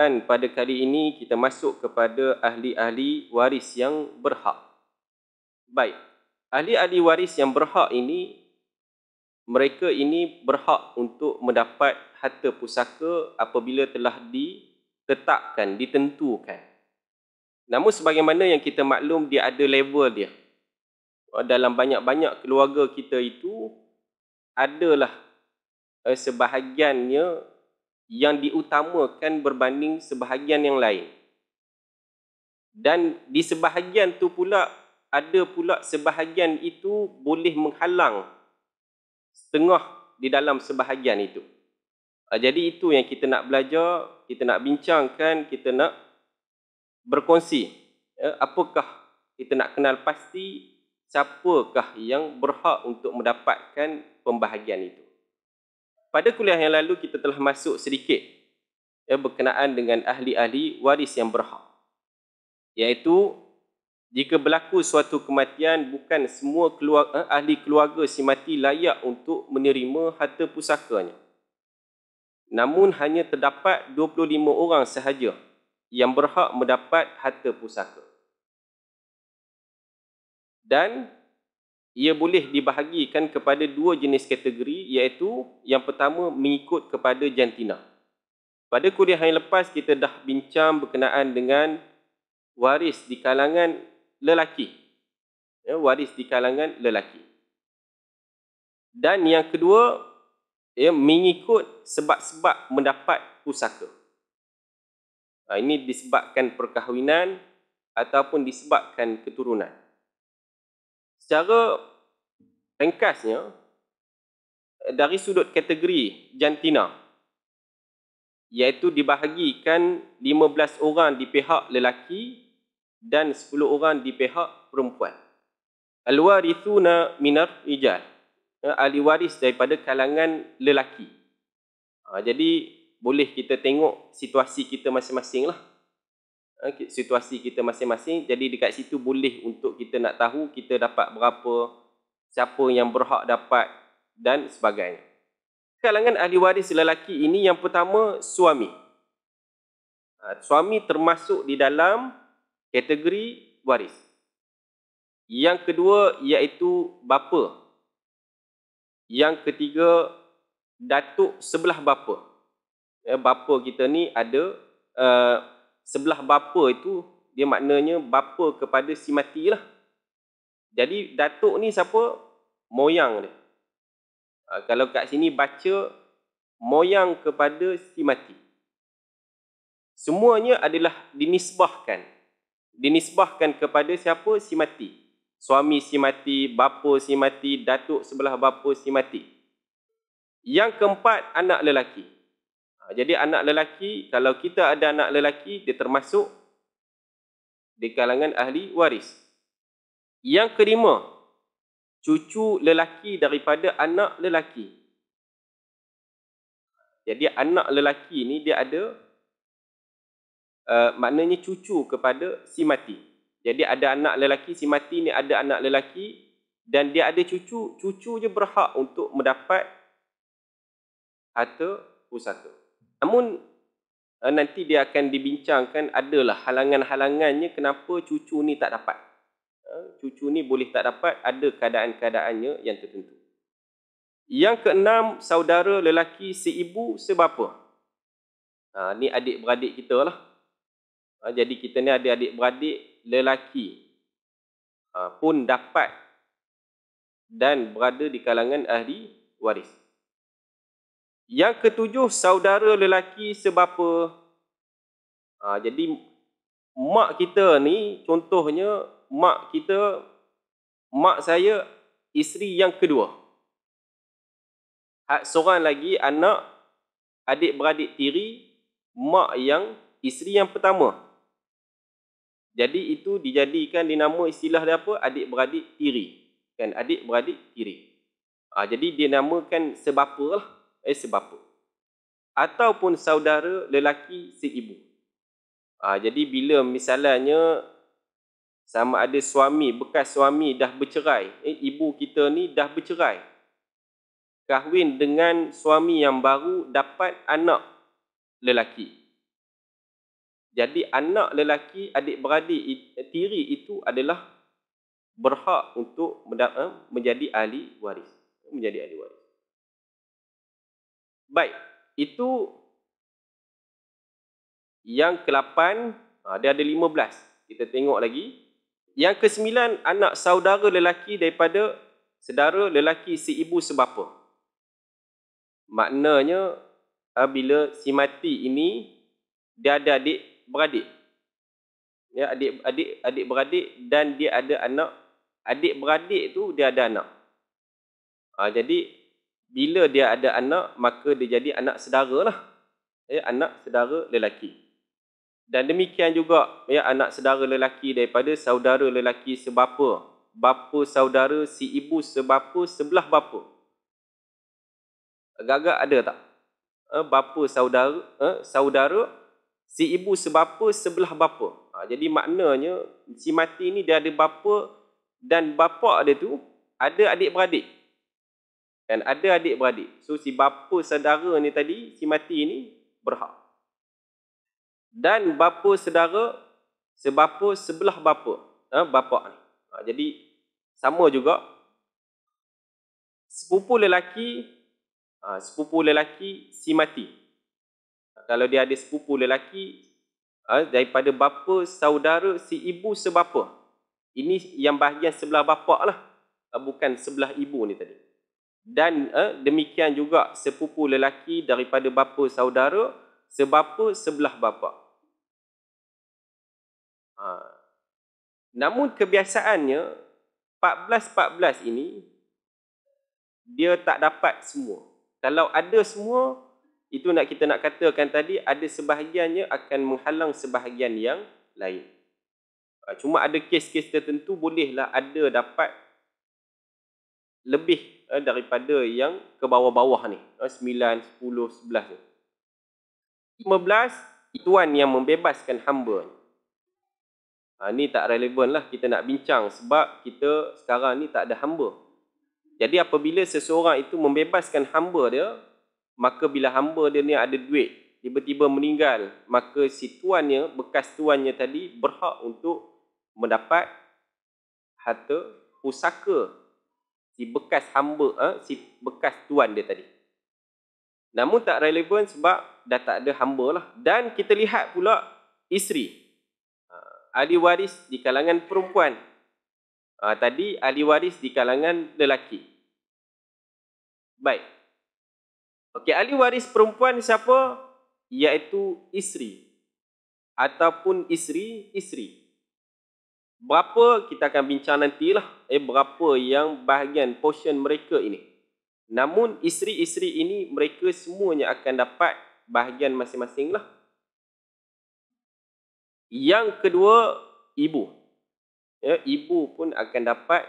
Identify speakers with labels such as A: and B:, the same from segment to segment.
A: Dan pada kali ini kita masuk kepada ahli-ahli waris yang berhak. Baik, ahli-ahli waris yang berhak ini, mereka ini berhak untuk mendapat harta pusaka apabila telah ditetapkan, ditentukan. Namun sebagaimana yang kita maklum, dia ada level dia. Dalam banyak-banyak keluarga kita itu, adalah sebahagiannya yang diutamakan berbanding sebahagian yang lain. Dan di sebahagian tu pula, ada pula sebahagian itu boleh menghalang setengah di dalam sebahagian itu. Jadi itu yang kita nak belajar, kita nak bincangkan, kita nak berkongsi. Apakah kita nak kenal pasti siapakah yang berhak untuk mendapatkan pembahagian itu. Pada kuliah yang lalu kita telah masuk sedikit berkenaan dengan ahli-ahli waris yang berhak. Iaitu, jika berlaku suatu kematian, bukan semua ahli keluarga si mati layak untuk menerima harta pusakanya. Namun hanya terdapat 25 orang sahaja yang berhak mendapat harta pusaka. Dan ia boleh dibahagikan kepada dua jenis kategori, iaitu yang pertama mengikut kepada jantina. Pada kuliah yang lepas kita dah bincang berkenaan dengan waris di kalangan lelaki. Waris di kalangan lelaki. Dan yang kedua, mengikut sebab-sebab mendapat pusaka. Ini disebabkan perkahwinan ataupun disebabkan keturunan. Secara ringkasnya, dari sudut kategori jantina, iaitu dibahagikan 15 orang di pihak lelaki dan 10 orang di pihak perempuan. Al-warithuna minar rijal, ahli waris daripada kalangan lelaki. Jadi boleh kita tengok situasi kita masing-masing lah. Situasi kita masing-masing. Jadi dekat situ boleh untuk kita nak tahu kita dapat berapa, siapa yang berhak dapat dan sebagainya. Kalangan ahli waris lelaki ini, yang pertama suami. Suami termasuk di dalam kategori waris. Yang kedua iaitu bapa. Yang ketiga datuk sebelah bapa. Bapa kita ni ada sebelah bapa itu, dia maknanya bapa kepada si mati lah. Jadi datuk ni siapa? Moyang dia. Kalau kat sini baca moyang kepada si mati. Semuanya adalah dinisbahkan. Dinisbahkan kepada siapa? Si mati. Suami si mati, bapa si mati, datuk sebelah bapa si mati. Yang keempat, anak lelaki. Jadi anak lelaki, kalau kita ada anak lelaki, dia termasuk di kalangan ahli waris. Yang kelima, cucu lelaki daripada anak lelaki. Jadi anak lelaki ni dia ada, maknanya cucu kepada si mati. Jadi ada anak lelaki, si mati ni ada anak lelaki, dan dia ada cucu, cucu je berhak untuk mendapat harta pusaka. Namun nanti dia akan dibincangkan, adalah halangan-halangannya kenapa cucu ni tak dapat. Cucu ni boleh tak dapat, ada keadaan-keadaannya yang tertentu. Yang keenam, saudara lelaki seibu sebapa. Ni adik-beradik kita lah. Jadi kita ni ada adik-beradik lelaki pun dapat dan berada di kalangan ahli waris. Yang ketujuh, saudara lelaki sebapa. Jadi mak kita ni, contohnya mak kita, mak saya isteri yang kedua. Seorang lagi anak adik-beradik tiri mak yang isteri yang pertama. Jadi itu dijadikan dinama istilah dia apa? Adik-beradik tiri. Kan, adik-beradik tiri. Jadi dia namakan sebapa lah. Sebapa. Ataupun saudara lelaki seibu. Jadi bila misalnya sama ada suami, bekas suami dah bercerai, ibu kita ni dah bercerai, kahwin dengan suami yang baru dapat anak lelaki. Jadi anak lelaki adik-beradik tiri itu adalah berhak untuk menjadi ahli waris. Menjadi ahli waris. Baik, itu yang ke-8, dia ada 15. Kita tengok lagi. Yang ke-9, anak saudara lelaki daripada saudara lelaki si ibu sebapa. Maknanya, bila si mati ini, dia ada adik-beradik. Ya, adik-beradik dan dia ada anak. Adik-beradik tu dia ada anak. Jadi, bila dia ada anak, maka dia jadi anak saudara lah. Ya, anak saudara lelaki. Dan demikian juga ya, anak saudara lelaki daripada saudara lelaki sebapa. Bapa saudara si ibu sebapa sebelah bapa. Agak-agak ada tak? Bapa saudara si ibu sebapa sebelah bapa. Jadi maknanya si mati ni dia ada bapa dan bapa dia tu ada adik-beradik. Kan ada adik-beradik. So si bapa saudara ni tadi, si mati ni berhak. Dan bapa saudara sebapa sebelah bapa. Bapa ni. Jadi sama juga sepupu lelaki si mati. Kalau dia ada sepupu lelaki daripada bapa saudara si ibu sebapa. Ini yang bahagian sebelah bapa lah. Bukan sebelah ibu ni tadi. Dan demikian juga sepupu lelaki daripada bapa saudara sebapa sebelah bapa. Namun kebiasaannya 14-14 ini dia tak dapat semua. Kalau ada semua, itu kita nak katakan tadi ada sebahagiannya akan menghalang sebahagian yang lain. Cuma ada kes-kes tertentu bolehlah ada dapat lebih daripada yang ke bawah-bawah ni. 9, 10, 11 ni. 15, tuan yang membebaskan hamba ni. Ni tak relevan lah kita nak bincang sebab kita sekarang ni tak ada hamba. Jadi apabila seseorang itu membebaskan hamba dia, maka bila hamba dia ni ada duit, tiba-tiba meninggal, maka si tuannya, bekas tuannya tadi berhak untuk mendapat harta pusaka si bekas hamba, si bekas tuan dia tadi. Namun tak relevan sebab dah tak ada hamba lah. Dan kita lihat pula isteri. Ahli waris di kalangan perempuan. Tadi ahli waris di kalangan lelaki. Baik. Okey, ahli waris perempuan siapa? Iaitu isteri. Ataupun isteri. Berapa kita akan bincang nantilah. Berapa yang bahagian portion mereka ini. Namun isteri-isteri ini mereka semuanya akan dapat bahagian masing-masing lah. Yang kedua, ibu. Ibu pun akan dapat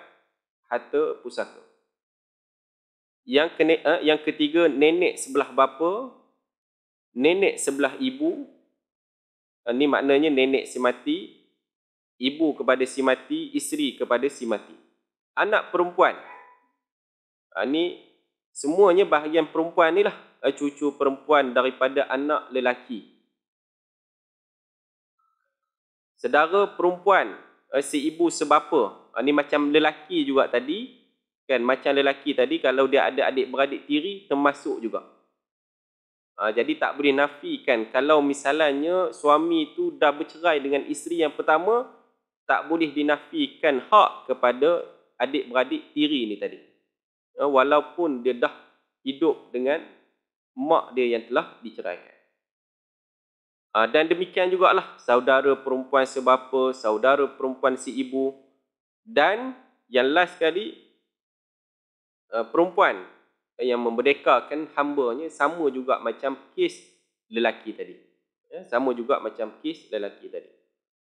A: harta pusaka. Yang ketiga, nenek sebelah bapa, nenek sebelah ibu. Ini maknanya nenek si mati, ibu kepada si mati, isteri kepada si mati. Anak perempuan. Ini semuanya bahagian perempuan ni lah. Cucu perempuan daripada anak lelaki. Saudara perempuan, si ibu sebapa. Ini macam lelaki juga tadi. Kan, macam lelaki tadi, kalau dia ada adik-beradik tiri, termasuk juga. Jadi tak boleh nafikan. Kalau misalnya suami itu dah bercerai dengan isteri yang pertama, tak boleh dinafikan hak kepada adik-beradik tiri ni tadi. Walaupun dia dah hidup dengan mak dia yang telah diceraikan. Dan demikian jugalah saudara perempuan sebapa, saudara perempuan si ibu. Dan yang last sekali, perempuan yang memerdekakan hambanya sama juga macam kes lelaki tadi. Sama juga macam kes lelaki tadi.